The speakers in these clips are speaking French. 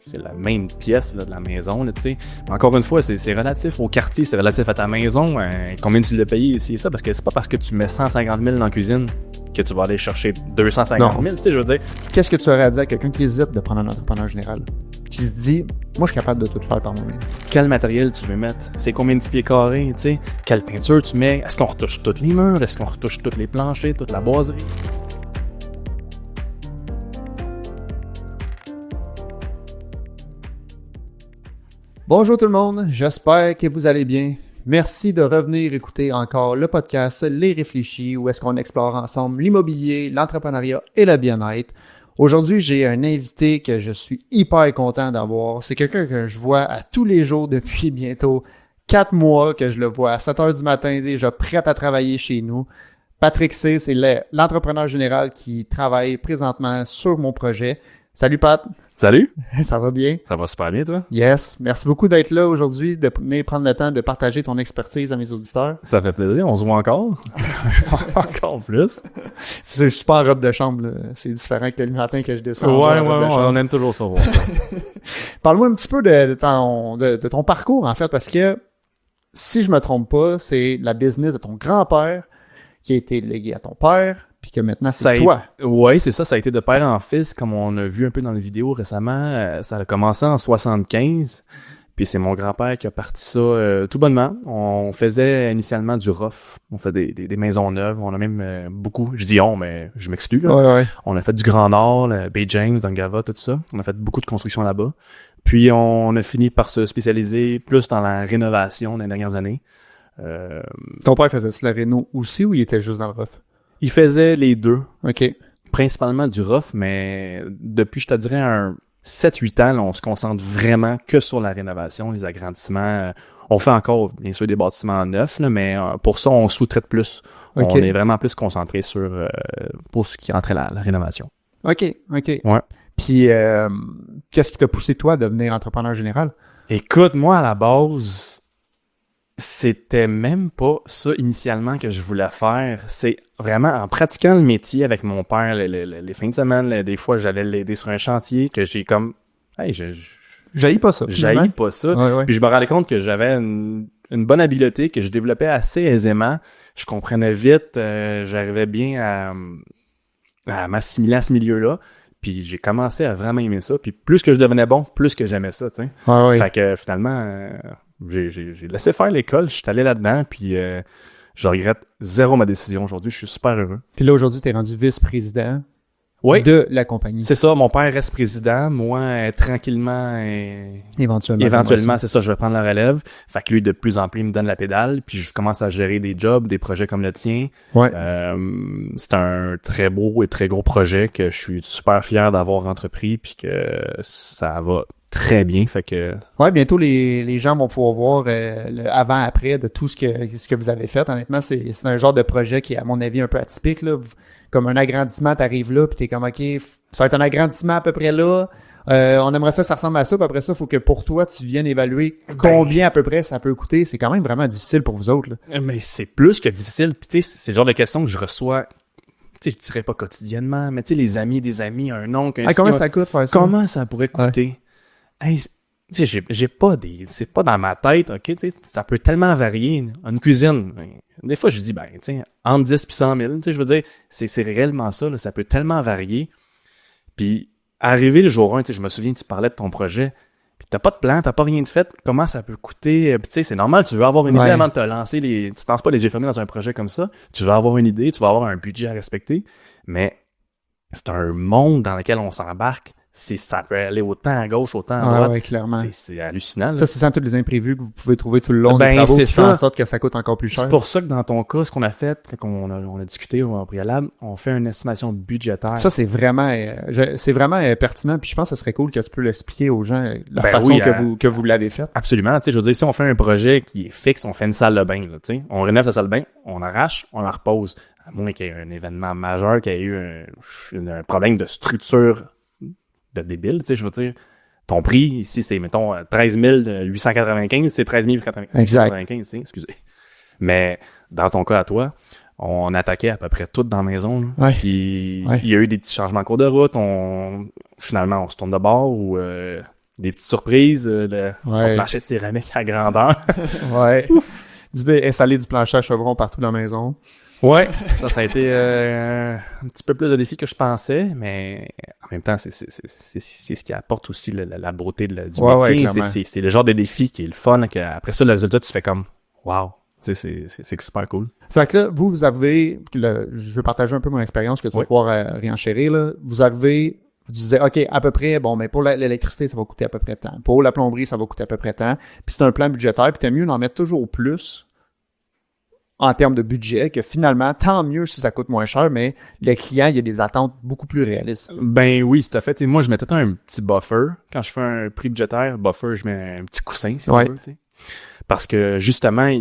c'est la même pièce là, de la maison, là, tu sais. Encore une fois, c'est relatif au quartier, c'est relatif à ta maison, combien tu l'as payé ici et ça, parce que c'est pas parce que tu mets 150 000 dans la cuisine que tu vas aller chercher 250 000, tu sais, je veux dire. Qu'est-ce que tu aurais à dire à quelqu'un qui hésite de prendre un entrepreneur général? Qui se dit, moi, je suis capable de tout faire par moi-même. Quel matériel tu veux mettre? C'est combien de pieds carrés, tu sais? Quelle peinture tu mets? Est-ce qu'on retouche tous les murs? Est-ce qu'on retouche tous les planchers, toute la boiserie? Bonjour tout le monde, j'espère que vous allez bien. Merci de revenir écouter encore le podcast Les Réfléchis, où est-ce qu'on explore ensemble l'immobilier, l'entrepreneuriat et le bien-être. Aujourd'hui, j'ai un invité que je suis hyper content d'avoir. C'est quelqu'un que je vois à tous les jours depuis bientôt 4 mois que je le vois à 7 heures du matin déjà prêt à travailler chez nous. Patrick C, c'est l'entrepreneur général qui travaille présentement sur mon projet. Salut Pat. Salut. Ça va bien? Ça va super bien, toi? Yes. Merci beaucoup d'être là aujourd'hui, de venir prendre le temps de partager ton expertise à mes auditeurs. Ça fait plaisir. On se voit encore. Encore plus. Je suis pas en robe de chambre, là. C'est différent que le matin que je descends. Ouais, on aime toujours ça voir ça. Parle-moi un petit peu de ton parcours, en fait, parce que si je me trompe pas, c'est la business de ton grand-père qui a été léguée à ton père, puis que maintenant, c'est toi. Oui, c'est ça. Ça a été de père en fils, comme on a vu un peu dans les vidéos récemment. Ça a commencé en 75. Puis c'est mon grand-père qui a parti ça tout bonnement. On faisait initialement du rough. On fait des maisons neuves. On a même beaucoup, je dis on, mais je m'exclus, là. Ouais. On a fait du Grand Nord, Bay James, Dungava, tout ça. On a fait beaucoup de construction là-bas. Puis on a fini par se spécialiser plus dans la rénovation dans les dernières années. Ton père faisait-tu la réno aussi ou il était juste dans le rough? Il faisait les deux. OK. Principalement du rough, mais depuis, je te dirais, un 7-8 ans, là, on se concentre vraiment que sur la rénovation, les agrandissements. On fait encore, bien sûr, des bâtiments neufs, là, mais pour ça, on sous-traite plus. Okay. On est vraiment plus concentré sur pour ce qui rentrait la rénovation. OK. Ouais. Puis, qu'est-ce qui t'a poussé, toi, à devenir entrepreneur général? Écoute, moi, à la base, c'était même pas ça initialement que je voulais faire. C'est vraiment en pratiquant le métier avec mon père les fins de semaine, des fois j'allais l'aider sur un chantier que j'ai comme hey, j'haïs pas ça. J'haïs pas ça. Ouais. Puis je me rendais compte que j'avais une bonne habileté que je développais assez aisément. Je comprenais vite, j'arrivais bien à m'assimiler à ce milieu-là. Puis j'ai commencé à vraiment aimer ça. Puis plus que je devenais bon, plus que j'aimais ça, tu sais. Ouais. Fait que finalement, j'ai laissé faire l'école, je suis allé là-dedans, puis je regrette zéro ma décision aujourd'hui. Je suis super heureux. Puis là, aujourd'hui, t'es rendu vice-président de la compagnie. C'est ça, mon père reste président. Moi, tranquillement... Éventuellement, c'est ça, je vais prendre la relève. Fait que lui, de plus en plus, il me donne la pédale, puis je commence à gérer des jobs, des projets comme le tien. Ouais. C'est un très beau et très gros projet que je suis super fier d'avoir entrepris, puis que ça va très bien, fait que... Ouais, bientôt les gens vont pouvoir voir le avant-après de tout ce que vous avez fait. Honnêtement, c'est un genre de projet qui est, à mon avis, un peu atypique, là. Comme un agrandissement, t'arrives là, puis t'es comme, OK, ça va être un agrandissement à peu près là. On aimerait ça ressemble à ça, puis après ça, il faut que pour toi, tu viennes évaluer combien à peu près ça peut coûter. C'est quand même vraiment difficile pour vous autres, là. Mais c'est plus que difficile, puis tu sais, c'est le genre de questions que je reçois... Tu sais, je dirais pas quotidiennement, mais tu sais, les amis des amis, un oncle, un comment ça coûte faire ça? Comment ça pourrait coûter? Hey, tu sais, j'ai pas c'est pas dans ma tête, ok, tu sais, ça peut tellement varier. Une cuisine, des fois, je dis, ben, tu sais, entre 10 puis 100 000, tu sais, je veux dire, c'est réellement ça, là, ça peut tellement varier. Puis, arrivé le jour 1, tu sais, je me souviens, tu parlais de ton projet, puis t'as pas de plan, t'as pas rien de fait, comment ça peut coûter, puis tu sais, c'est normal, tu veux avoir une idée avant de te lancer, tu te lances pas les yeux fermés dans un projet comme ça, tu veux avoir une idée, tu vas avoir un budget à respecter, mais c'est un monde dans lequel on s'embarque. Ça peut aller autant à gauche, autant à droite. Ouais, clairement. C'est hallucinant. Là. Ça, c'est sans tous les imprévus que vous pouvez trouver tout le long des travaux qui font en sorte que ça coûte encore plus cher. C'est pour ça que dans ton cas, ce qu'on a fait, on a discuté au préalable, on fait une estimation budgétaire. Ça, c'est vraiment pertinent, puis je pense que ce serait cool que tu peux l'expliquer aux gens la façon que vous l'avez fait. Absolument. Tu sais, je veux dire, si on fait un projet qui est fixe, on fait une salle de bain, là, tu sais, on rénove la salle de bain, on arrache, on la repose. À moins qu'il y ait un événement majeur, qu'il y ait eu un problème de structure de débile, tu sais, je veux dire, ton prix, ici, c'est, mettons, 13 895, c'est 13 895, tu sais, excusez. Mais, dans ton cas à toi, on attaquait à peu près tout dans la maison, là. Ouais. Puis, il y a eu des petits changements en cours de route, finalement, on se tourne de bord, ou, des petites surprises, le plancher de céramique à grandeur. Ouais. Installer du plancher à chevron partout dans la maison. Ouais, ça a été un petit peu plus de défi que je pensais, mais en même temps, c'est ce qui apporte aussi la beauté du métier. C'est le genre de défi qui est le fun, qu'après ça, le résultat, tu fais comme « wow ». Tu sais, c'est super cool. Fait que là, vous avez, je vais partager un peu mon expérience que tu vas pouvoir réenchérir, là. Vous disiez, OK, à peu près, bon, mais pour l'électricité, ça va coûter à peu près tant. Pour la plomberie, ça va coûter à peu près tant. Puis c'est un plan budgétaire, puis t'es mieux d'en mettre toujours plus en termes de budget, que finalement, tant mieux si ça coûte moins cher, mais le client, il y a des attentes beaucoup plus réalistes. Ben oui, tout à fait. T'sais, moi, je mets tout le temps un petit buffer. Quand je fais un prix budgétaire, buffer, je mets un petit coussin, si on veut. T'sais. Parce que, justement,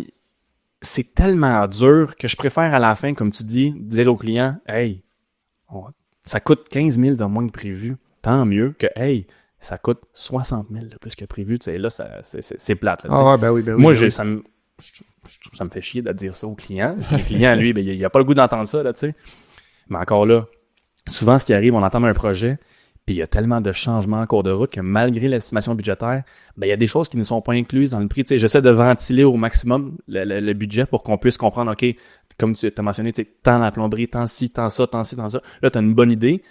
c'est tellement dur que je préfère à la fin, comme tu dis, dire au client, « Hey, ça coûte 15 000 de moins que prévu. Tant mieux que, hey, ça coûte 60 000 de plus que prévu. » Tu sais, là, c'est plate. Là, ben oui. Moi, ça me fait chier de dire ça au client. Le client, lui, ben, il a pas le goût d'entendre ça, là, tu sais. Mais encore là, souvent, ce qui arrive, on entame un projet, puis il y a tellement de changements en cours de route que malgré l'estimation budgétaire, ben il y a des choses qui ne sont pas incluses dans le prix. Tu sais, j'essaie de ventiler au maximum le budget pour qu'on puisse comprendre, OK, comme tu as mentionné, tu sais, tant la plomberie, tant ci, tant ça, tant ci, tant ça. Là, tu as une bonne idée,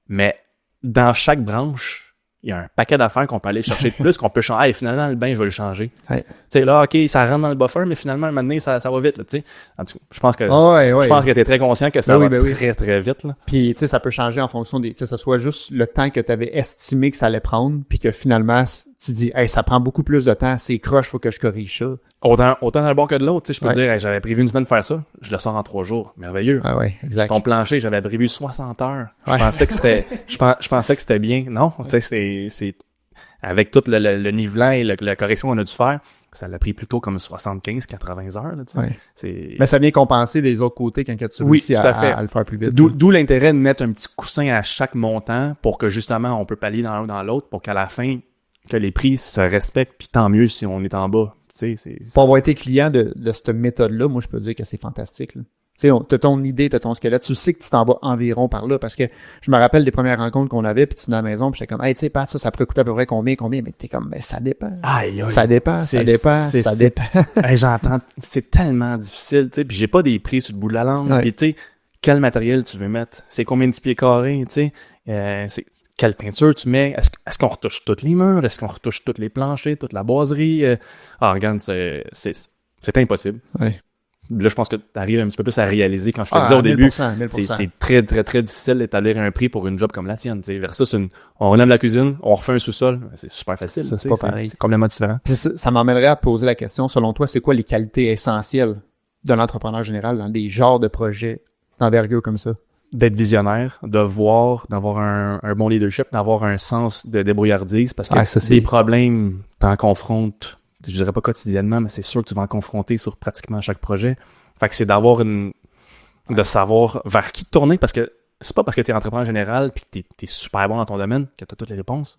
mais dans chaque branche, il y a un paquet d'affaires qu'on peut aller chercher de plus, qu'on peut changer. Hey, finalement, le bain, je vais le changer. Tu sais, là, OK, ça rentre dans le buffer, mais finalement, maintenant, ça va vite, là, tu sais. En tout cas, je pense que t'es très conscient que ça va très, très vite, là. Puis, tu sais, ça peut changer en fonction que ce soit juste le temps que tu avais estimé que ça allait prendre, puis que finalement, tu dis, hey, ça prend beaucoup plus de temps, c'est croche, faut que je corrige ça. Autant dans le bon que de l'autre, tu sais, je peux dire, hey, j'avais prévu une semaine de faire ça, je le sors en 3 jours. Merveilleux. Ah ouais, exact. Ton plancher, j'avais prévu 60 heures. Je pensais que c'était bien. Non, tu sais, c'est avec tout le nivelant et la correction qu'on a dû faire, ça l'a pris plutôt comme 75-80 heures, là, tu sais. Mais ça vient compenser des autres côtés quand tu réussis à le faire plus vite. D'où l'intérêt de mettre un petit coussin à chaque montant pour que justement on peut pallier dans l'un ou dans l'autre pour qu'à la fin, que les prix se respectent, puis tant mieux si on est en bas. Tu sais, pour avoir été client de cette méthode-là, moi je peux dire que c'est fantastique, là. Tu sais, t'as ton idée, t'as ton squelette, tu sais que tu t'en vas environ par là, parce que je me rappelle des premières rencontres qu'on avait, puis tu es dans la maison, puis j'étais comme, hey, tu sais, Pat, ça pourrait coûter à peu près combien, mais t'es comme, ben, ça dépend. Aïe, ça dépend. Hey, j'entends, c'est tellement difficile, tu sais, puis j'ai pas des prix sur le bout de la langue, puis tu sais, quel matériel tu veux mettre, c'est combien de pieds carrés, tu sais, quelle peinture tu mets, est-ce qu'on retouche tous les murs, est-ce qu'on retouche tous les planchers, toute la boiserie, regarde, c'est impossible. Là, je pense que tu arrives un petit peu plus à réaliser, quand je te disais au début, 1000%. c'est très, très, très difficile d'établir un prix pour une job comme la tienne. T'sais. Versus, on aime la cuisine, on refait un sous-sol, c'est super facile. Ça, c'est pas pareil. C'est complètement différent. Puis ça m'emmènerait à te poser la question, selon toi, c'est quoi les qualités essentielles d'un entrepreneur général dans des genres de projets d'envergure comme ça? D'être visionnaire, d'avoir un bon leadership, d'avoir un sens de débrouillardise, parce que des problèmes, t'en confrontes, je dirais pas quotidiennement, mais c'est sûr que tu vas en confronter sur pratiquement chaque projet. Fait que c'est de savoir vers qui te tourner, parce que c'est pas parce que t'es entrepreneur général pis que t'es super bon dans ton domaine que t'as toutes les réponses.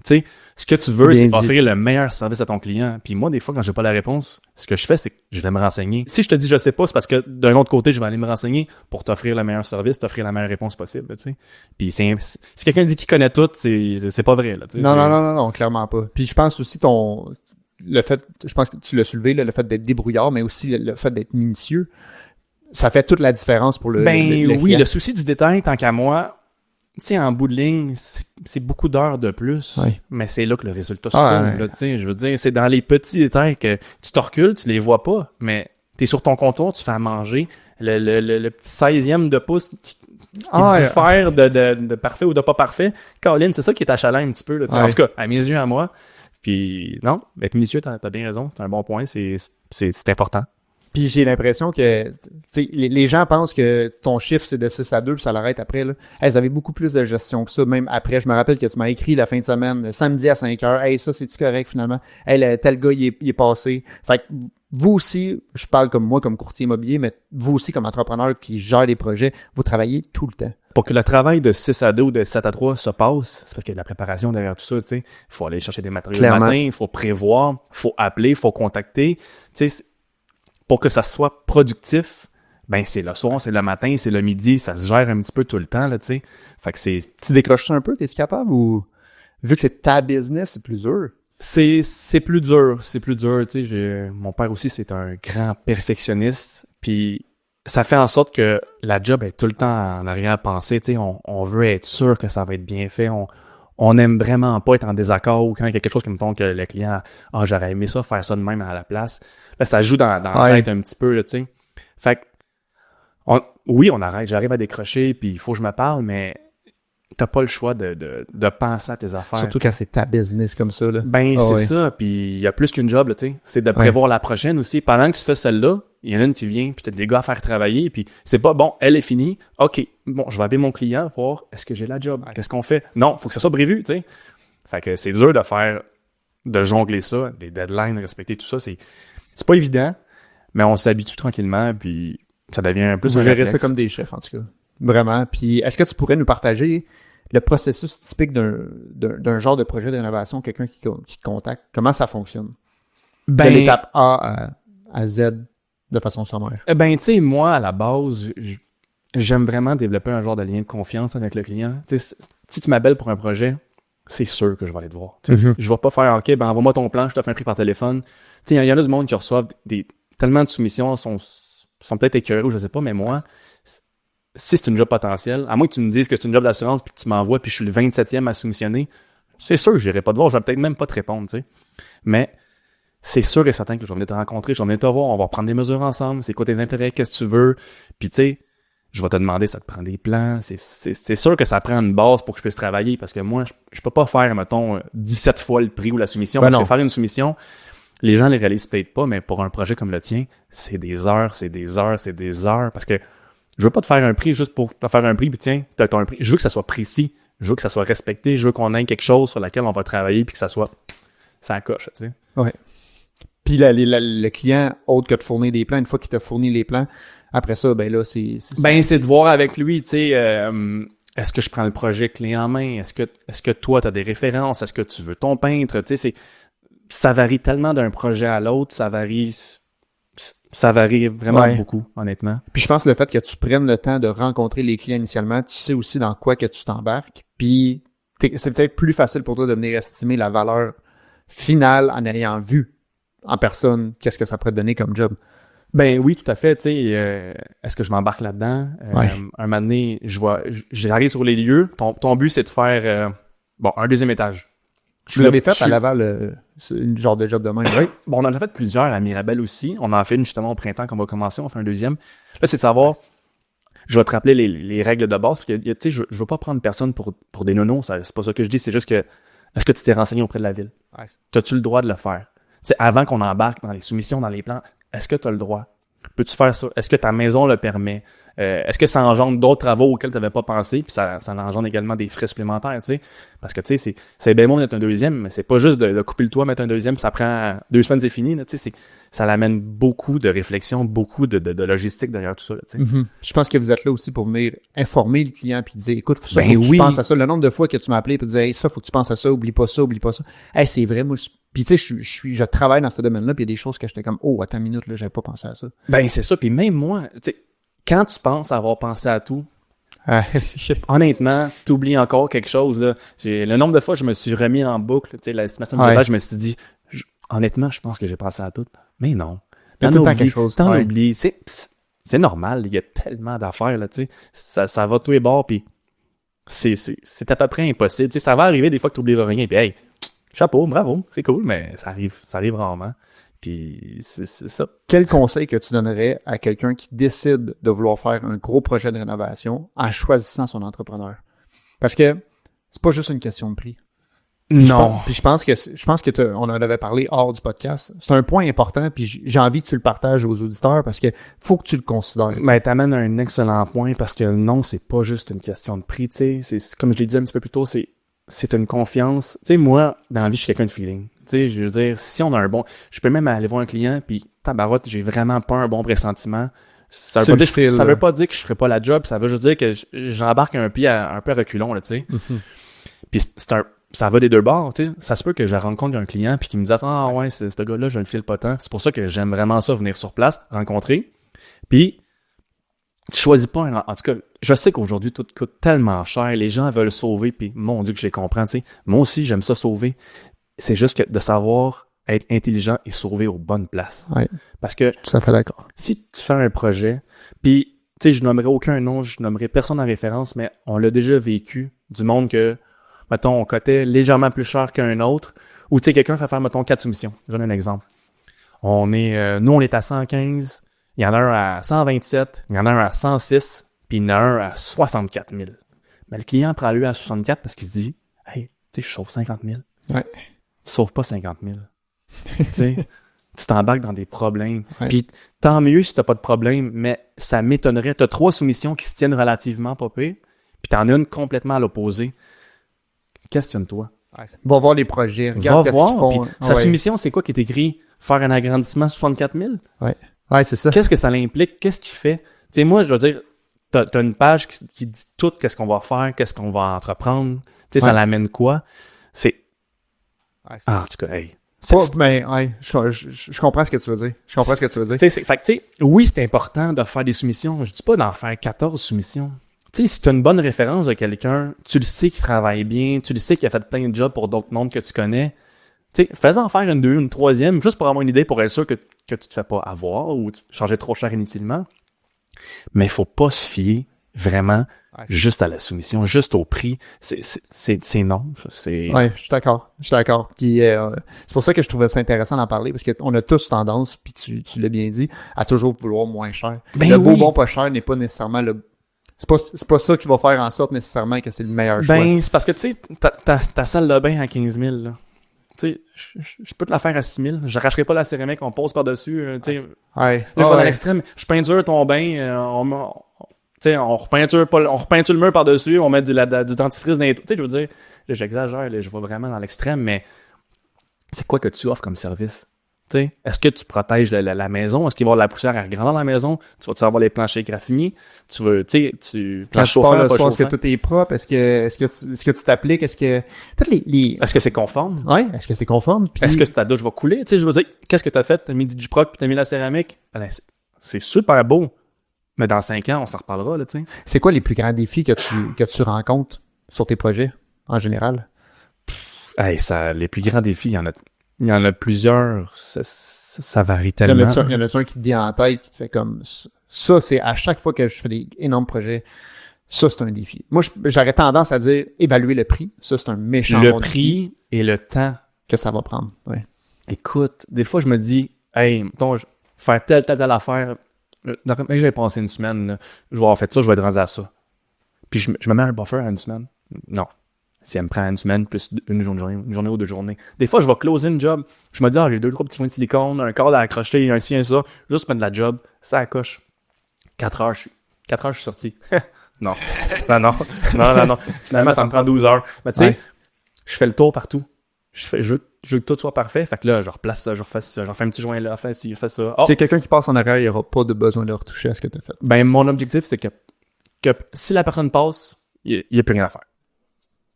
Tu sais, ce que tu veux, c'est offrir le meilleur service à ton client. Puis moi, des fois, quand j'ai pas la réponse, ce que je fais, c'est que je vais me renseigner. Si je te dis je sais pas, c'est parce que d'un autre côté, je vais aller me renseigner pour t'offrir le meilleur service, t'offrir la meilleure réponse possible, tu sais. Puis si quelqu'un dit qu'il connaît tout, c'est pas vrai, là. Non, clairement pas. Puis je pense aussi je pense que tu l'as soulevé, là, le fait d'être débrouillard, mais aussi le fait d'être minutieux, ça fait toute la différence pour le oui, client. Le souci du détail, tant qu'à moi, tu sais, en bout de ligne, c'est beaucoup d'heures de plus, mais c'est là que le résultat se trouve, là, tu sais, je veux dire, c'est dans les petits détails que tu te recules, tu les vois pas, mais t'es sur ton comptoir, tu fais à manger, le petit 16e de pouce qui diffère de parfait ou de pas parfait. Caroline, c'est ça qui est achalant un petit peu, là, en tout cas, à mes yeux, à moi. Puis non, être minutieux, t'as bien raison, c'est un bon point, c'est important. Puis j'ai l'impression que les gens pensent que ton chiffre c'est de 6 à 2 puis ça l'arrête après là. Hey, vous avez beaucoup plus de gestion que ça, même après. Je me rappelle que tu m'as écrit la fin de semaine, le samedi à 5h, hey, ça c'est-tu correct finalement? Hey, tel gars il est passé. Fait que vous aussi, je parle comme moi comme courtier immobilier, mais vous aussi comme entrepreneur qui gère des projets, vous travaillez tout le temps. Pour que le travail de 6 à 2 ou de 7 à 3 se passe, c'est parce qu'il y a de la préparation derrière tout ça, tu sais. Il faut aller chercher des matériaux le matin, il faut prévoir, il faut appeler, il faut contacter. Tu sais, pour que ça soit productif, ben c'est le soir, c'est le matin, c'est le midi, ça se gère un petit peu tout le temps, là, tu sais. Fait que c'est... Tu décroches ça un peu, t'es-tu capable ou... vu que c'est ta business, c'est plus dur. C'est plus dur, tu sais, mon père aussi, c'est un grand perfectionniste, puis ça fait en sorte que la job est tout le temps en arrière-pensée, tu sais, on veut être sûr que ça va être bien fait, on aime vraiment pas être en désaccord ou quand il y a quelque chose qui me tombe que le client, j'aurais aimé ça, faire ça de même à la place. Là, ça joue dans la tête un petit peu, là, tu sais. Fait que, oui, on arrête, j'arrive à décrocher, puis il faut que je me parle, mais t'as pas le choix de penser à tes affaires. Surtout quand c'est ta business comme ça, là. Ben, c'est ça. Puis il y a plus qu'une job, là, tu sais. C'est de prévoir la prochaine aussi. Pendant que tu fais celle-là, il y en a une qui vient, puis t'as des gars à faire travailler, puis c'est pas, bon, elle est finie. OK, bon, je vais appeler mon client, voir, est-ce que j'ai la job? Qu'est-ce qu'on fait? Non, faut que ça soit prévu, tu sais. Fait que c'est dur de jongler ça, des deadlines, respecter tout ça. C'est pas évident, mais on s'habitue tranquillement, puis ça devient un peu Vous gérez ça comme des chefs, en tout cas. Vraiment. Puis est-ce que tu pourrais nous partager le processus typique d'un genre de projet de rénovation, quelqu'un qui te contacte, comment ça fonctionne? De l'étape A à Z de façon sommaire. Ben, tu sais, moi, à la base, j'aime vraiment développer un genre de lien de confiance avec le client. Tu sais, si tu m'appelles pour un projet, c'est sûr que je vais aller te voir. Je vais pas faire, OK, ben envoie-moi ton plan, je te fais un prix par téléphone. Tu sais, il y en a du monde qui reçoivent tellement de soumissions, sont peut-être écœurés ou je sais pas, mais moi, si c'est une job potentielle, à moins que tu me dises que c'est une job d'assurance puis que tu m'envoies puis je suis le 27e à soumissionner, c'est sûr que j'irai pas te voir, je vais peut-être même pas te répondre, tu sais. Mais c'est sûr et certain que je vais venir te rencontrer, je vais venir te voir, on va prendre des mesures ensemble, c'est quoi tes intérêts, qu'est-ce que tu veux, puis tu sais, je vais te demander ça te prend des plans, c'est sûr que ça prend une base pour que je puisse travailler parce que moi, je peux pas faire, mettons, 17 fois le prix ou la soumission, parce que faire une soumission, les gens les réalisent peut-être pas, mais pour un projet comme le tien, c'est des heures, parce que je veux pas te faire un prix juste pour te faire un prix, puis tiens, t'as un prix. Je veux que ça soit précis, je veux que ça soit respecté, je veux qu'on ait quelque chose sur laquelle on va travailler, puis que ça soit ça coche, tu sais. Ouais. Puis le client, autre que de fournir des plans, une fois qu'il t'a fourni les plans, après ça, ben là, c'est de voir avec lui, tu sais, est-ce que je prends le projet clé en main? Est-ce que toi, t'as des références? Est-ce que tu veux ton peintre? Tu sais, ça varie tellement d'un projet à l'autre, ça varie vraiment beaucoup, honnêtement. Puis je pense que le fait que tu prennes le temps de rencontrer les clients initialement, tu sais aussi dans quoi que tu t'embarques. Puis c'est peut-être plus facile pour toi de venir estimer la valeur finale en ayant vu en personne qu'est-ce que ça pourrait te donner comme job. Ben oui, tout à fait. Tu sais, est-ce que je m'embarque là-dedans? Un moment donné, j'arrive sur les lieux. Ton but, c'est de faire un deuxième étage. Vous l'avez fait à Laval, une genre de job de même, oui? Bon, on en a fait plusieurs à Mirabel aussi. On en a fait une justement au printemps qu'on va commencer. On fait un deuxième. Là, c'est de savoir, je vais te rappeler les règles de base. Parce que, tu sais, je veux pas prendre personne pour des nonos. C'est pas ça que je dis. C'est juste que, est-ce que tu t'es renseigné auprès de la ville? Ouais. T'as-tu le droit de le faire? Tu sais, avant qu'on embarque dans les soumissions, dans les plans, est-ce que tu as le droit? Peux-tu faire ça? Est-ce que ta maison le permet? Est-ce que ça engendre d'autres travaux auxquels tu n'avais pas pensé? Puis ça engendre également des frais supplémentaires, tu sais. Parce que, tu sais, c'est bien bon d'être un deuxième, mais c'est pas juste de couper le toit, mettre un deuxième, ça prend 2 semaines, c'est fini, là, tu sais. Ça l'amène beaucoup de réflexion, beaucoup de logistique derrière tout ça, tu sais. Mm-hmm. Je pense que vous êtes là aussi pour venir informer le client puis dire, écoute, faut que tu penses à ça. Le nombre de fois que tu m'as appelé pour dire, hey, ça, faut que tu penses à ça, oublie pas ça. Hey, c'est vrai, moi, puis tu sais, je travaille dans ce domaine-là, puis il y a des choses que j'étais comme, oh, attends une minute, là, j'avais pas pensé à ça. Ben, c'est ça, puis même moi, tu sais, quand tu penses avoir pensé à tout, honnêtement, t'oublies encore quelque chose, là. Le nombre de fois, je me suis remis en boucle, tu sais, l'estimation de total, je me suis dit, honnêtement, je pense que j'ai pensé à tout. Mais non. T'en oublies. C'est normal, il y a tellement d'affaires, là, tu sais. Ça va tous les bords, puis c'est à peu près impossible. Tu sais, ça va arriver des fois que t'oublieras rien, puis hey, chapeau, bravo, c'est cool, mais ça arrive rarement. Puis c'est ça. Quel conseil que tu donnerais à quelqu'un qui décide de vouloir faire un gros projet de rénovation en choisissant son entrepreneur? Parce que c'est pas juste une question de prix. Non. Puis je pense que on en avait parlé hors du podcast. C'est un point important, puis j'ai envie que tu le partages aux auditeurs parce que faut que tu le considères. Ben, t'amènes un excellent point parce que non, c'est pas juste une question de prix, tu sais. C'est comme je l'ai dit un petit peu plus tôt, c'est une confiance. Tu sais, moi, dans la vie, je suis quelqu'un de feeling. Tu sais, je veux dire, si on a un bon... Je peux même aller voir un client, puis tabarouette, j'ai vraiment pas un bon pressentiment. Ça veut pas dire que je ferai pas la job, ça veut juste dire que j'embarque un peu à reculons, là, tu sais. Mm-hmm. Puis ça va des deux bords, tu sais. Ça se peut que je rencontre un client, puis qu'il me dise « Ah ouais, ce gars-là, je le file pas tant. » C'est pour ça que j'aime vraiment ça, venir sur place, rencontrer. Puis, tu choisis pas, en tout cas, je sais qu'aujourd'hui, tout coûte tellement cher. Les gens veulent sauver, puis mon Dieu que je les comprends, tu sais. Moi aussi, j'aime ça sauver. C'est juste que de savoir être intelligent et sauver aux bonnes places. Ouais. Parce que Tout à fait d'accord. si tu fais un projet, puis, tu sais, je nommerai aucun nom, je nommerai personne en référence, mais on l'a déjà vécu, du monde que, mettons, on cotait légèrement plus cher qu'un autre, ou tu sais, quelqu'un fait faire, mettons, 4 soumissions. Je donne un exemple. Nous, on est à 115, il y en a un à 127, il y en a un à 106, puis il y en a un à 64 000. Mais le client prend lui à 64 parce qu'il se dit, hey, tu sais, je sauve 50 000. Ouais. Tu sauves pas 50 000. Tu sais, tu t'embarques dans des problèmes. Ouais. Puis tant mieux si t'as pas de problème, mais ça m'étonnerait. T'as 3 soumissions qui se tiennent relativement pas pire, puis t'en as une complètement à l'opposé. Questionne-toi. Ouais. Va voir les projets, Va regarde qu'est-ce qu'ils voir. font. Puis sa soumission, c'est quoi qui est écrit? Faire un agrandissement 64 000? Ouais, c'est ça. Qu'est-ce que ça l'implique? Qu'est-ce qu'il fait? Tu sais, moi, je veux dire, t'as une page qui dit tout qu'est-ce qu'on va faire, qu'est-ce qu'on va entreprendre. Tu sais, ça l'amène quoi? C'est... Ouais, Ah, en tout cas, hey. Mais ouais, je comprends ce que tu veux dire. Je comprends ce que tu veux dire. Tu sais, fait que, tu sais, oui, c'est important de faire des soumissions. Je dis pas d'en faire 14 soumissions. Tu sais, si tu as une bonne référence de quelqu'un, tu le sais qu'il travaille bien, tu le sais qu'il a fait plein de jobs pour d'autres mondes que tu connais, tu sais, fais-en faire une 2, une 3e, juste pour avoir une idée, pour être sûr que tu te fais pas avoir ou changer trop cher inutilement. Mais il faut pas se fier vraiment juste à la soumission, juste au prix. C'est non. Ouais, je suis d'accord. Puis c'est pour ça que je trouvais ça intéressant d'en parler, parce qu'on a tous tendance, puis tu l'as bien dit, à toujours vouloir moins cher. Ben le oui. bon, pas cher n'est pas nécessairement le... C'est pas ça qui va faire en sorte nécessairement que c'est le meilleur choix. Ben, c'est parce que, tu sais, ta salle de bain à 15 000, là. Tu sais, je peux te la faire à 6 000. J'arracherai pas la céramide qu'on pose par-dessus. Tu sais, Ouais. là, je vais dans l'extrême. Je peinture ton bain, on repeinture le mur par-dessus, on met du dentifrice dans les... Tu sais, je veux dire, là, j'exagère, là, je vais vraiment dans l'extrême, mais c'est quoi que tu offres comme service? Tu sais, est-ce que tu protèges la maison? Est-ce qu'il va y avoir de la poussière à regarder dans la maison? Tu vas-tu avoir les planchers graffinés? Tu veux, tu sais, Quand tu pars le soir, est-ce que chauffant? tout est propre? Est-ce que tu t'appliques? Est-ce que... Toutes les... Est-ce que c'est conforme? Ouais, est-ce que c'est conforme? Puis... Est-ce que ta douche va couler? Tu sais, je veux dire, qu'est-ce que t'as fait? T'as mis du Digiproc puis t'as mis la céramique? Ben, c'est super beau. Mais dans 5 ans, on s'en reparlera, là, tu sais. C'est quoi les plus grands défis que tu rencontres sur tes projets, en général? Hey, les plus grands défis, il y en a plusieurs. Ça varie tellement. Il y en a un qui te vient en tête, qui te fait comme... Ça, c'est à chaque fois que je fais des énormes projets, ça, c'est un défi. Moi, j'aurais tendance à dire évaluer le prix. Ça, c'est un méchant Le bon prix défi et le temps. que ça va prendre. Ouais. Écoute, des fois, je me dis, hey, mettons, faire telle affaire. Dès que j'ai passé une semaine, là, je vais avoir fait ça, je vais être rendu à ça. Puis je me mets un buffer à une semaine. Non. Si elle me prend une semaine, plus une journée ou 2 journées. Des fois, je vais closer une job. Je me dis, j'ai 2-3 petits points de silicone, un cadre à accrocher, un ci, un ça. Juste mettre de la job. Ça accroche. 4 heures, je suis sorti. Non. Non. Finalement, ça me prend 12 heures. Mais tu sais, je fais le tour partout. Je veux que tout soit parfait. Fait que là, je replace ça, je refais ça, j'en fais un petit joint là, fais ci, fais ça. Si quelqu'un qui passe en arrière, il n'y aura pas de besoin de retoucher à ce que tu as fait. Ben, mon objectif, c'est que si la personne passe, il n'y a plus rien à faire.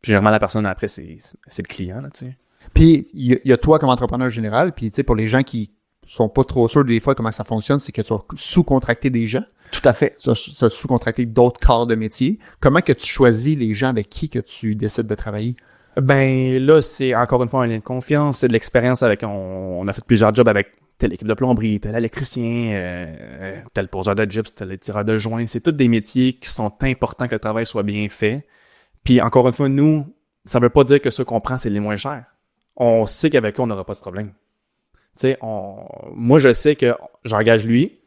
Puis généralement, la personne après, c'est le client, là, tu sais. Puis, il y a toi comme entrepreneur général, puis tu sais, pour les gens qui sont pas trop sûrs des fois comment ça fonctionne, c'est que tu as sous-contracté des gens. Tout à fait. Tu as sous-contracté d'autres corps de métier. Comment que tu choisis les gens avec qui que tu décides de travailler? Ben, là, c'est encore une fois un lien de confiance, c'est de l'expérience avec, on a fait plusieurs jobs avec telle équipe de plomberie, tel électricien, tel poseur de gyps, tel tireur de joints. C'est tous des métiers qui sont importants que le travail soit bien fait. Puis encore une fois, nous, ça veut pas dire que ceux qu'on prend, c'est les moins chers. On sait qu'avec eux, on n'aura pas de problème. Tu sais, moi, je sais que j'engage lui.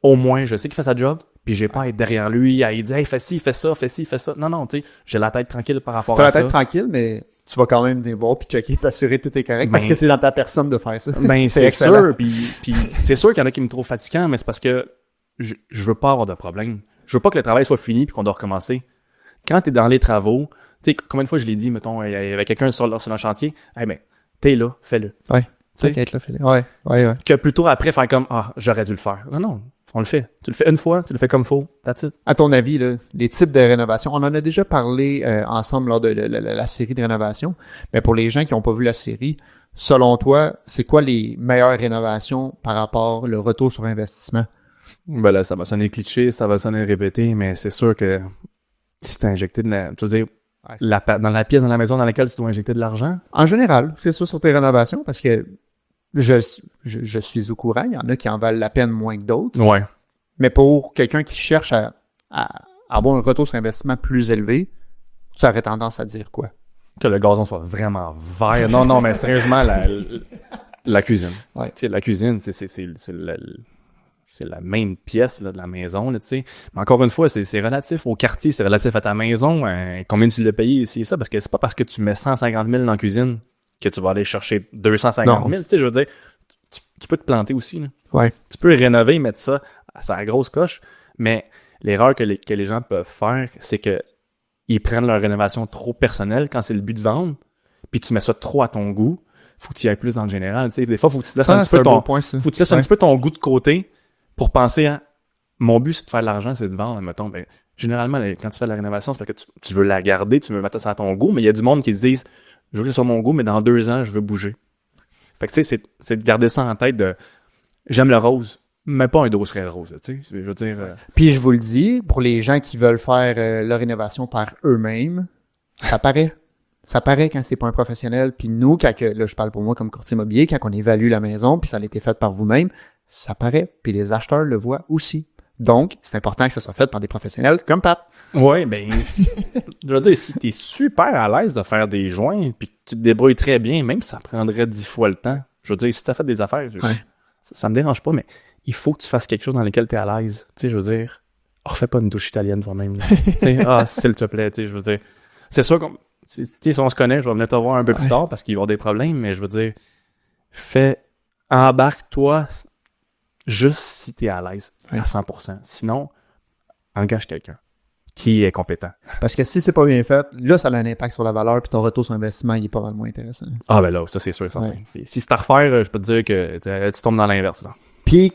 Au moins, je sais qu'il fait sa job. Puis j'ai pas à être derrière lui, à lui dire, hey, fais ci, fais ça, fais ci, fais ça. Non, tu sais, j'ai la tête tranquille par rapport à ça. T'as la tête tranquille, mais tu vas quand même venir voir puis checker, t'assurer que tout est correct. Parce que c'est dans ta personne de faire ça. Ben, c'est excellent. sûr. Puis c'est sûr qu'il y en a qui me trouvent fatigant, mais c'est parce que je veux pas avoir de problème. Je veux pas que le travail soit fini puis qu'on doit recommencer. Quand t'es dans les travaux, tu sais, combien de fois je l'ai dit, mettons, il y avait quelqu'un sur un chantier, hey, ben, t'es là, fais-le. Ouais. Tu sais, T'inquiète, là, fais-le. Ouais. que plutôt après faire comme, j'aurais dû le faire. Non, on le fait. Tu le fais une fois, tu le fais comme faut. That's it. À ton avis, là, les types de rénovation, on en a déjà parlé ensemble lors de la série de rénovation, mais pour les gens qui n'ont pas vu la série, selon toi, c'est quoi les meilleures rénovations par rapport au retour sur investissement? Ben là, ça va sonner cliché, ça va sonner répété, mais c'est sûr que si t'as injecté tu veux dire, dans la pièce dans la maison dans laquelle tu dois injecter de l'argent? En général, c'est ça sur tes rénovations, parce que je suis au courant, il y en a qui en valent la peine moins que d'autres. Ouais. Mais pour quelqu'un qui cherche à avoir un retour sur investissement plus élevé, ça aurait tendance à dire quoi? Que le gazon soit vraiment vert. Non, mais sérieusement, la cuisine. Ouais. Tu sais, la cuisine, c'est la main pièce là, de la maison, là, tu sais. Mais encore une fois, c'est relatif au quartier, c'est relatif à ta maison, combien tu l'as payé ici et ça, parce que c'est pas parce que tu mets 150 000 dans la cuisine que tu vas aller chercher 250 000, tu sais, je veux dire, tu peux te planter aussi, là. Ouais. Tu peux rénover, mettre ça à la grosse coche, mais l'erreur que les gens peuvent faire, c'est que ils prennent leur rénovation trop personnelle quand c'est le but de vendre, puis tu mets ça trop à ton goût, faut que tu y ailles plus dans le général, tu sais. Des fois, faut que tu laisses un petit peu un petit peu ton goût de côté pour penser à mon but, c'est de faire de l'argent, c'est de vendre, mettons. Ben, généralement, quand tu fais de la rénovation, c'est parce que tu veux la garder, tu veux mettre ça à ton goût, mais il y a du monde qui se disent, je veux que ce soit mon goût, mais dans 2 ans, je veux bouger. Fait que tu sais, c'est de garder ça en tête de, j'aime le rose, mais pas un dosseret rose, tu sais. Je veux dire. Puis je vous le dis, pour les gens qui veulent faire leur rénovation par eux-mêmes, ça paraît. Ça paraît quand c'est pas un professionnel. Puis nous, là, je parle pour moi comme courtier immobilier, quand on évalue la maison, puis ça a été fait par vous-même, ça paraît. Puis les acheteurs le voient aussi. Donc, c'est important que ça soit fait par des professionnels comme Pat. Ouais, ben, je veux dire, si t'es super à l'aise de faire des joints, puis que tu te débrouilles très bien, même si ça prendrait 10 fois le temps. Je veux dire, si t'as fait des affaires, ça me dérange pas, mais il faut que tu fasses quelque chose dans lequel t'es à l'aise. Tu sais, je veux dire, refais pas une douche italienne toi-même. Tu sais, s'il te plaît, tu sais, je veux dire. C'est sûr qu'on, si on se connaît, je vais venir te voir un peu plus tard parce qu'il va y avoir des problèmes, mais je veux dire, embarque-toi juste si t'es à l'aise à 100%. Sinon, engage quelqu'un qui est compétent. Parce que si c'est pas bien fait, là, ça a un impact sur la valeur, puis ton retour sur investissement, il est pas mal moins intéressant. Ah ben là, ça c'est sûr et certain. Ouais. Si c'est à refaire, je peux te dire que tu tombes dans l'inverse. Là. Puis,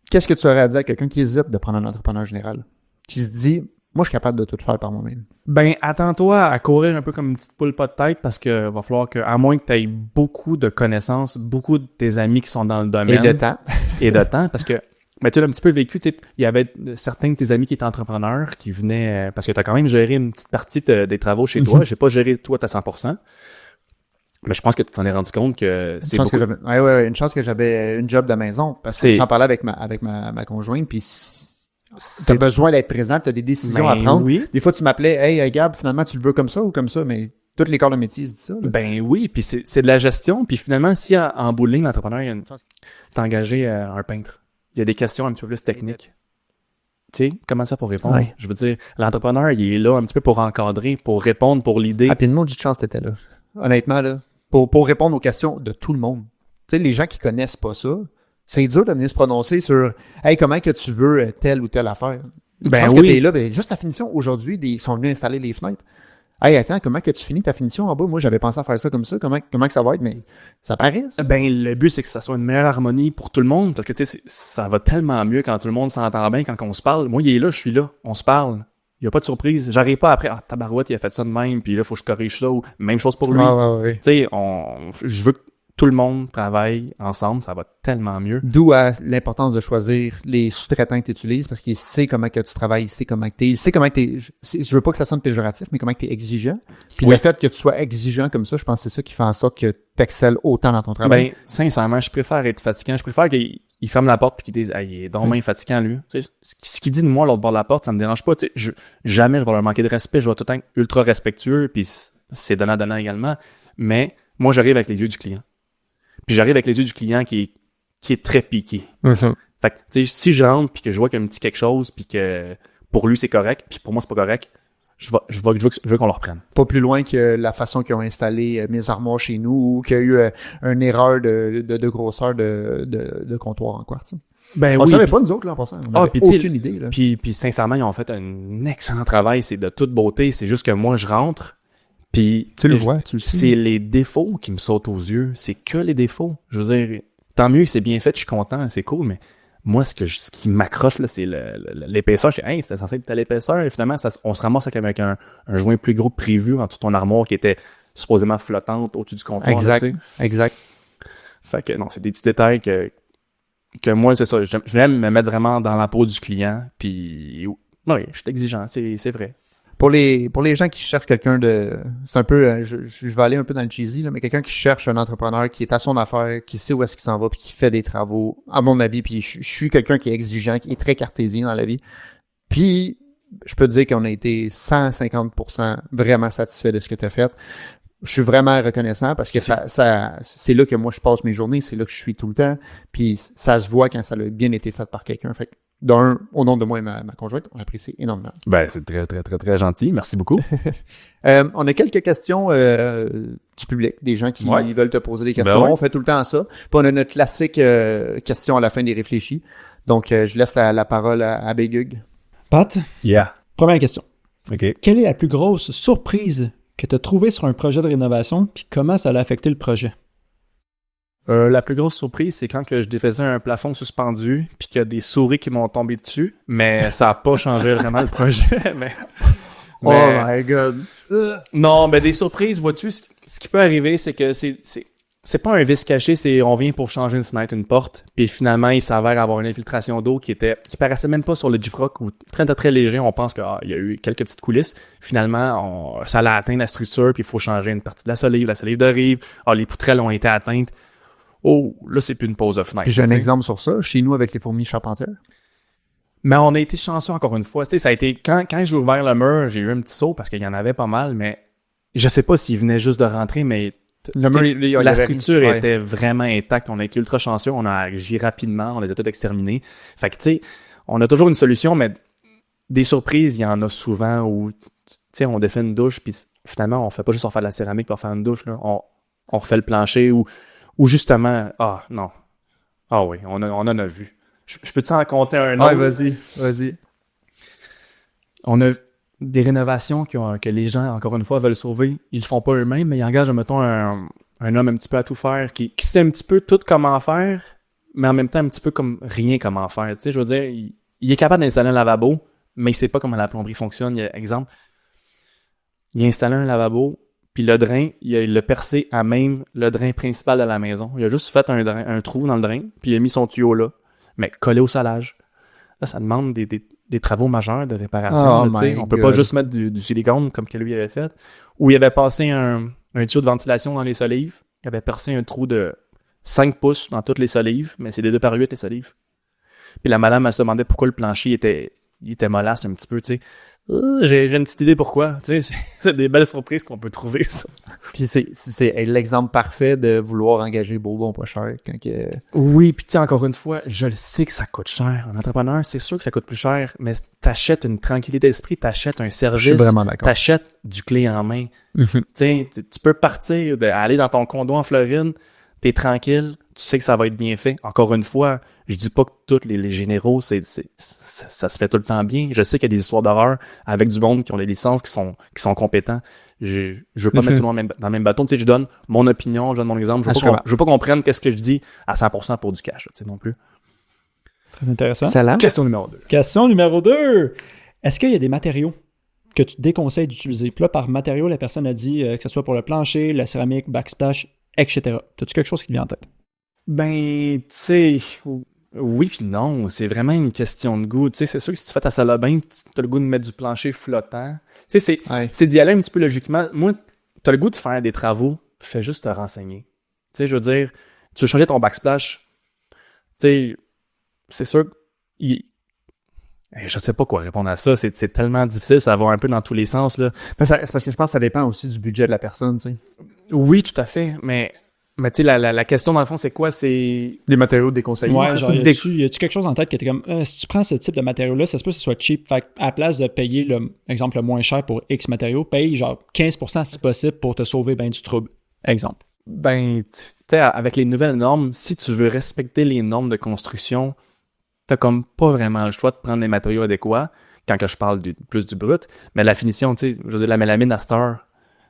qu'est-ce que tu aurais à dire à quelqu'un qui hésite de prendre un entrepreneur général? Qui se dit, moi, je suis capable de tout faire par moi-même. Ben, attends-toi à courir un peu comme une petite poule pas de tête parce que va falloir que, à moins que tu aies beaucoup de connaissances, beaucoup de tes amis qui sont dans le domaine. Et de temps. Et de temps, parce que, mais tu l'as un petit peu vécu, il y avait certains de tes amis qui étaient entrepreneurs qui venaient, parce que tu as quand même géré une petite partie des travaux chez toi. J'ai pas géré toi à 100%. Mais je pense que tu t'en es rendu compte que c'est beaucoup... une chance que j'avais une job de maison. Parce que j'en parlais avec ma conjointe, puis t'as besoin d'être présent, t'as des décisions à prendre. Oui. Des fois, tu m'appelais, hey, Gab, finalement, tu le veux comme ça ou comme ça, mais tous les corps de métier se disent ça. Là. Ben oui, puis c'est de la gestion, puis finalement, si en bout de ligne, l'entrepreneur, t'as engagé un peintre. Il y a des questions un petit peu plus techniques. Tu sais, comment ça pour répondre? Ouais. Je veux dire, l'entrepreneur, il est là un petit peu pour encadrer, pour répondre, pour l'idée. Ah, puis une maudite chance t'étais là. Honnêtement, là. Pour répondre aux questions de tout le monde. Tu sais, les gens qui connaissent pas ça, c'est dur de venir se prononcer sur « Hey, comment que tu veux telle ou telle affaire? » Ben je pense que t'es là, ben juste la finition. Aujourd'hui, ils sont venus installer les fenêtres. « Hey, attends, comment que tu finis ta finition en bas? Moi, j'avais pensé à faire ça comme ça. Comment que ça va être? » Mais ça paraît, ça. Ben, le but, c'est que ça soit une meilleure harmonie pour tout le monde. Parce que, tu sais, ça va tellement mieux quand tout le monde s'entend bien, quand on se parle. Moi, il est là, je suis là. On se parle. Il y a pas de surprise. J'arrive pas après, tabarouette, il a fait ça de même, puis là, faut que je corrige ça, ou même chose pour lui. Tu sais, je veux que tout le monde travaille ensemble, ça va tellement mieux. D'où l'importance de choisir les sous-traitants que tu utilises, parce qu'il sait comment que tu travailles, il sait comment que il sait comment que je veux pas que ça sonne péjoratif, mais comment que t'es exigeant. Puis le fait que tu sois exigeant comme ça, je pense que c'est ça qui fait en sorte que t'excelles autant dans ton travail. Ben, sincèrement, je préfère être fatigant. Je préfère qu'il ferme la porte puis qu'il dise, il est donc bien fatigant, lui. Tu sais, ce qu'il dit de moi, l'autre bord de la porte, ça me dérange pas. Tu sais, jamais je vais leur manquer de respect. Je vais tout le temps être ultra respectueux, puis c'est donnant également. Mais moi, j'arrive avec les yeux du client. Puis j'arrive avec les yeux du client qui est très piqué. Fait que, tu sais, si je rentre puis que je vois qu'il y a un petit quelque chose puis que pour lui c'est correct puis pour moi c'est pas correct, je veux qu'on le reprenne. Pas plus loin que la façon qu'ils ont installé mes armoires chez nous ou qu'il y a eu une erreur de grosseur de comptoir en quartz. Ben on savait pas nous autres là en passant. On avait aucune idée là. Puis sincèrement ils ont fait un excellent travail, c'est de toute beauté, c'est juste que moi je rentre. Puis tu le vois, tu le sais. C'est les défauts qui me sautent aux yeux. C'est que les défauts. Je veux dire, tant mieux que c'est bien fait, je suis content, c'est cool, mais moi, ce qui m'accroche, là, c'est l'épaisseur. Je dis, hey, c'est censé être à l'épaisseur. Et finalement, on se ramasse avec un joint plus gros que prévu en dessous de ton armoire qui était supposément flottante au-dessus du comptoir. Exact, là, exact. Fait que non, c'est des petits détails que que moi, c'est ça. J'aime me mettre vraiment dans la peau du client. Puis, oui, je suis exigeant, c'est vrai. Pour les gens qui cherchent quelqu'un de... C'est un peu... je vais aller un peu dans le cheesy, là, mais quelqu'un qui cherche un entrepreneur qui est à son affaire, qui sait où est-ce qu'il s'en va, puis qui fait des travaux, à mon avis, puis je suis quelqu'un qui est exigeant, qui est très cartésien dans la vie. Puis, je peux te dire qu'on a été 150% vraiment satisfait de ce que tu as fait. Je suis vraiment reconnaissant parce que c'est là que moi je passe mes journées, c'est là que je suis tout le temps, puis ça se voit quand ça a bien été fait par quelqu'un. Fait que d'un, au nom de moi et ma conjointe, on apprécie énormément. Ben, c'est très, très, très, très gentil. Merci beaucoup. On a quelques questions du public, des gens qui veulent te poser des questions. Ben ouais. On fait tout le temps ça. Puis on a notre classique question à la fin des réfléchis. Donc, je laisse la parole à Bégug. Pat, Yeah. première question. OK. Quelle est la plus grosse surprise que tu as trouvée sur un projet de rénovation, puis comment ça a affecté le projet? La plus grosse surprise, c'est quand que je défaisais un plafond suspendu, puis qu'il y a des souris qui m'ont tombé dessus, mais ça n'a pas changé vraiment le projet. Oh my God! Non, mais des surprises, vois-tu, ce qui peut arriver, c'est que c'est pas un vice caché, c'est on vient pour changer une fenêtre, une porte, puis finalement, il s'avère avoir une infiltration d'eau qui paraissait même pas sur le Gyproc, ou très très léger, on pense qu'il y a eu quelques petites coulisses. Finalement, ça l'a atteint la structure, puis il faut changer une partie de la solive de rive, les poutrelles ont été atteintes. Oh, là, c'est plus une pause de fenêtre. Puis j'ai un exemple sur ça, chez nous avec les fourmis charpentières. Mais on a été chanceux encore une fois. Tu sais, ça a été quand j'ai ouvert le mur, j'ai eu un petit saut parce qu'il y en avait pas mal, mais je sais pas s'il venait juste de rentrer, mais la structure était vraiment intacte. On a été ultra chanceux, on a agi rapidement, on les a tous exterminés. Fait que tu sais, on a toujours une solution, mais des surprises, il y en a souvent où tu sais, on défait une douche, puis finalement, on fait pas juste refaire de la céramique pour faire une douche, là. On refait le plancher ou justement, non. Ah oui, on en a vu. Je peux t'en raconter un autre? Ouais, vas-y. On a des rénovations que les gens, encore une fois, veulent sauver. Ils le font pas eux-mêmes, mais ils engagent, mettons, un homme un petit peu à tout faire, qui sait un petit peu tout comment faire, mais en même temps un petit peu comme rien comment faire. Tu sais, je veux dire, il est capable d'installer un lavabo, mais il sait pas comment la plomberie fonctionne. Exemple, il a installé un lavabo, puis le drain, il l'a percé à même le drain principal de la maison. Il a juste fait un trou dans le drain, puis il a mis son tuyau là, mais collé au salage. Là, ça demande des travaux majeurs de réparation. Là, on peut pas juste mettre du silicone comme que lui avait fait. Ou il avait passé un tuyau de ventilation dans les solives. Il avait percé un trou de 5 pouces dans toutes les solives, mais c'est des 2x8 les solives. Puis la madame, elle se demandait pourquoi le plancher était mollasse un petit peu, tu sais. J'ai une petite idée pourquoi. Tu sais, c'est des belles surprises qu'on peut trouver, ça. Puis c'est l'exemple parfait de vouloir engager beau, bon, pas cher. Oui, puis tu sais, encore une fois, je le sais que ça coûte cher. Un entrepreneur, c'est sûr que ça coûte plus cher, mais t'achètes une tranquillité d'esprit, t'achètes un service, je suis vraiment d'accord. T'achètes du clé en main. Tu sais, tu peux partir, aller dans ton condo en Floride, t'es tranquille, tu sais que ça va être bien fait. Encore une fois, je dis pas que tous les généraux, ça se fait tout le temps bien. Je sais qu'il y a des histoires d'horreur avec du monde qui ont les licences, qui sont compétents. Je veux pas mettre tout le monde dans le même bâton. Tu sais, je donne mon opinion, je donne mon exemple. Je veux pas qu'on prenne qu'est-ce que je dis à 100% pour du cash, tu sais, non plus. Très intéressant. Salam. Question numéro 2. Question numéro 2. Est-ce qu'il y a des matériaux que tu te déconseilles d'utiliser? Puis là, par matériaux, la personne a dit que ce soit pour le plancher, la céramique, backsplash, etc. As-tu quelque chose qui te vient en tête? Ben, tu sais, oui puis non. C'est vraiment une question de goût. Tu sais, c'est sûr que si tu fais ta salle de bain, tu as le goût de mettre du plancher flottant. Tu sais, c'est d'y aller un petit peu logiquement. Moi, tu as le goût de faire des travaux, fais juste te renseigner. Tu sais, je veux dire, tu veux changer ton backsplash. Tu sais, c'est sûr que je sais pas quoi répondre à ça. C'est tellement difficile, ça va un peu dans tous les sens, là. C'est parce que je pense que ça dépend aussi du budget de la personne, tu sais. Oui, tout à fait, mais tu sais, la question dans le fond, c'est quoi? C'est des matériaux déconseillés. Ouais, genre, y a-tu quelque chose en tête qui était comme, si tu prends ce type de matériaux-là, ça se peut que ce soit cheap. Fait à la place de payer, exemple, le moins cher pour X matériaux, paye genre 15% si possible pour te sauver ben du trouble. Exemple. Ben, tu sais, avec les nouvelles normes, si tu veux respecter les normes de construction, t'as comme pas vraiment le choix de prendre les matériaux adéquats, quand que je parle plus du brut, mais la finition, tu sais, je veux dire, la mélamine à cette heure,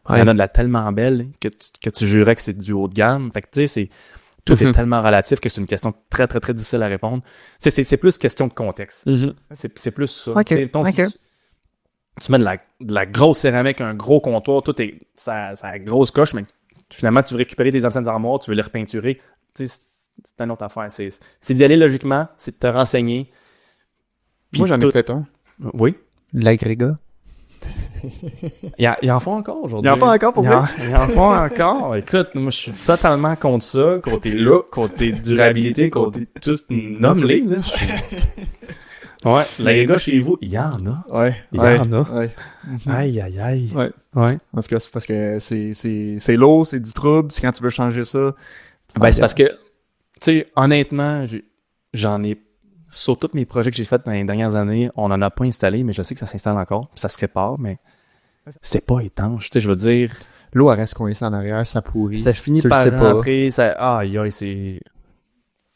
il y en a de la tellement belle que tu jurais que c'est du haut de gamme. Fait que tu sais, tout est tellement relatif que c'est une question très, très, très difficile à répondre. C'est plus question de contexte. C'est plus ça. Okay. Si tu mets de la grosse céramique, un gros comptoir, tout est ça grosse coche, mais finalement, tu veux récupérer tes anciennes armoires, tu veux les repeinturer. Tu sais, c'est une autre affaire. C'est d'y aller logiquement, c'est de te renseigner. Puis Moi, j'en ai tout- peut-être un. Oui. L'agrégat. Ils en font encore aujourd'hui. Ils en font encore pour vrai? Ils en font encore. Écoute, moi, je suis totalement contre ça. Côté look, côté durabilité, côté tout. Nomme-les, là. Ouais, les gars chez vous, il y en a. Ouais. Il y en a. Ouais. Aïe, aïe, aïe. Ouais. Ouais. En tout cas, c'est parce que c'est lourd, c'est du trouble. C'est quand tu veux changer ça. Ben, c'est parce que, tu sais, honnêtement, j'en ai, sur tous mes projets que j'ai faits dans les dernières années, on en a pas installé, mais je sais que ça s'installe encore, puis ça se répare, mais c'est pas étanche, tu sais, je veux dire, L'eau, elle reste coincée en arrière, ça pourrit. ça finit Tu le par sais pas. rentrer, ça, aïe, aïe, c'est...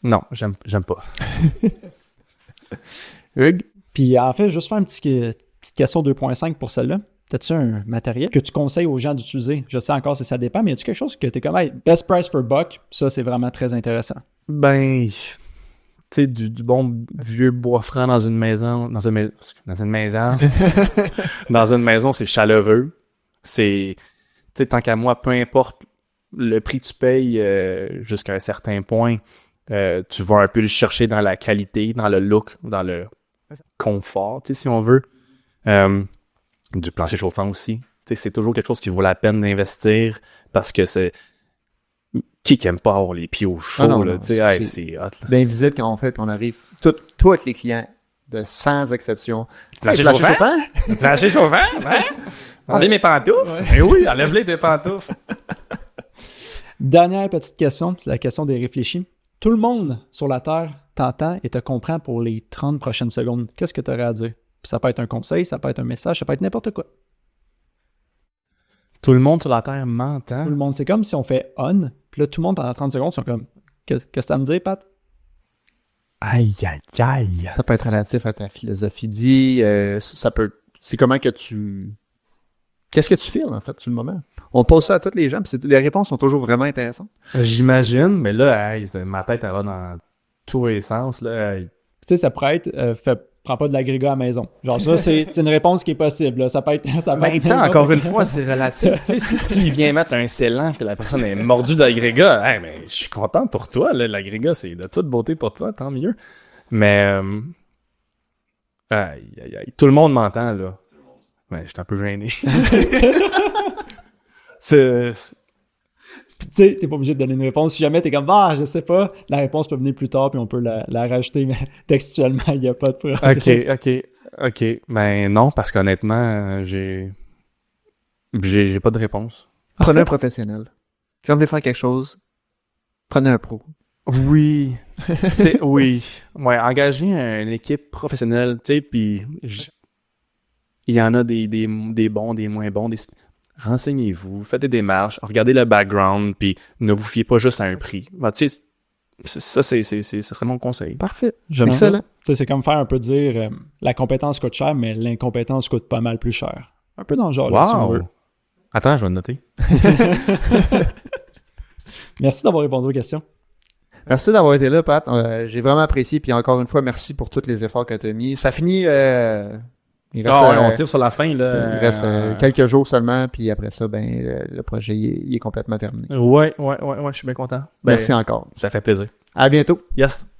Non, j'aime pas. Hugues? Puis en fait, juste faire une petite question 2.5 pour celle-là. As-tu un matériel que tu conseilles aux gens d'utiliser? Je sais encore si ça dépend, mais y a-tu quelque chose que t'es comme, hey, best price for buck? Ça, c'est vraiment très intéressant. Ben, tu sais, du bon vieux bois franc dans une maison, dans une maison, dans une maison, c'est chaleureux. C'est, tu sais, tant qu'à moi, peu importe le prix que tu payes jusqu'à un certain point, tu vas un peu le chercher dans la qualité, dans le look, dans le confort, tu sais, si on veut. Du plancher chauffant aussi. Tu sais, c'est toujours quelque chose qui vaut la peine d'investir parce que c'est... Qui aime pas avoir les pieds au chaud, non, là, non, tu sais, hey, c'est hot, là. Bien visite quand on arrive. Tous les clients, sans exception. Plancher Plancher chauffant? Plancher chauffant, ouais. Enlève mes pantoufles. Eh oui, enlève-les tes pantoufles. Dernière petite question, c'est la question des réfléchis. Tout le monde sur la Terre t'entend et te comprend pour les 30 prochaines secondes. Qu'est-ce que tu aurais à dire? Puis ça peut être un conseil, ça peut être un message, ça peut être n'importe quoi. Tout le monde sur la Terre m'entend. Tout le monde, c'est comme si on fait on, puis là, tout le monde pendant 30 secondes sont comme, qu'est-ce que ça me dit, Pat? Aïe, aïe, aïe. Ça peut être relatif à ta philosophie de vie. Ça peut... C'est comment que tu... Qu'est-ce que tu files, en fait, sur le moment? On pose ça à tous les gens, puis les réponses sont toujours vraiment intéressantes. J'imagine, mais là, hey, ma tête, elle va dans tous les sens, là. Hey. Tu sais, ça pourrait être, prends pas de l'agrégat à la maison. Genre ça, c'est une réponse qui est possible. Là. Ça peut être... Ben, tu sais, encore une fois, c'est relatif. Tu sais, si tu viens mettre un scellant que la personne est mordue d'agrégat, hey, mais je suis content pour toi, là. L'agrégat, c'est de toute beauté pour toi, tant mieux. Mais, aïe, aïe, aïe. Tout le monde m'entend, là. Ben, je suis un peu gêné. c'est... Puis tu sais, t'es pas obligé de donner une réponse. Si jamais t'es comme, je sais pas, la réponse peut venir plus tard, puis on peut la rajouter, mais textuellement, il n'y a pas de problème. OK. Ben, non, parce qu'honnêtement, j'ai pas de réponse. Prenez un professionnel. Quand vous voulez faire quelque chose, prenez un pro. Oui. Oui. Ouais, engager une équipe professionnelle, tu sais, puis il y en a des bons, des moins bons, renseignez-vous, faites des démarches, regardez le background, puis ne vous fiez pas juste à un prix. Ben, tu sais, ça serait mon conseil. Parfait. J'aime Excellent. ça. Tu sais, c'est comme faire un peu dire, la compétence coûte cher, mais l'incompétence coûte pas mal plus cher. Un peu dans le genre, là, si on veut. Attends, je vais le noter. Merci d'avoir répondu aux questions. Merci d'avoir été là, Pat. J'ai vraiment apprécié. Puis encore une fois, merci pour tous les efforts que tu as mis. Ça finit... il reste, on tire sur la fin, là. il reste quelques jours seulement. Puis après ça, le projet il est complètement terminé. Ouais, je suis bien content. Merci encore. Ça fait plaisir. À bientôt. Yes.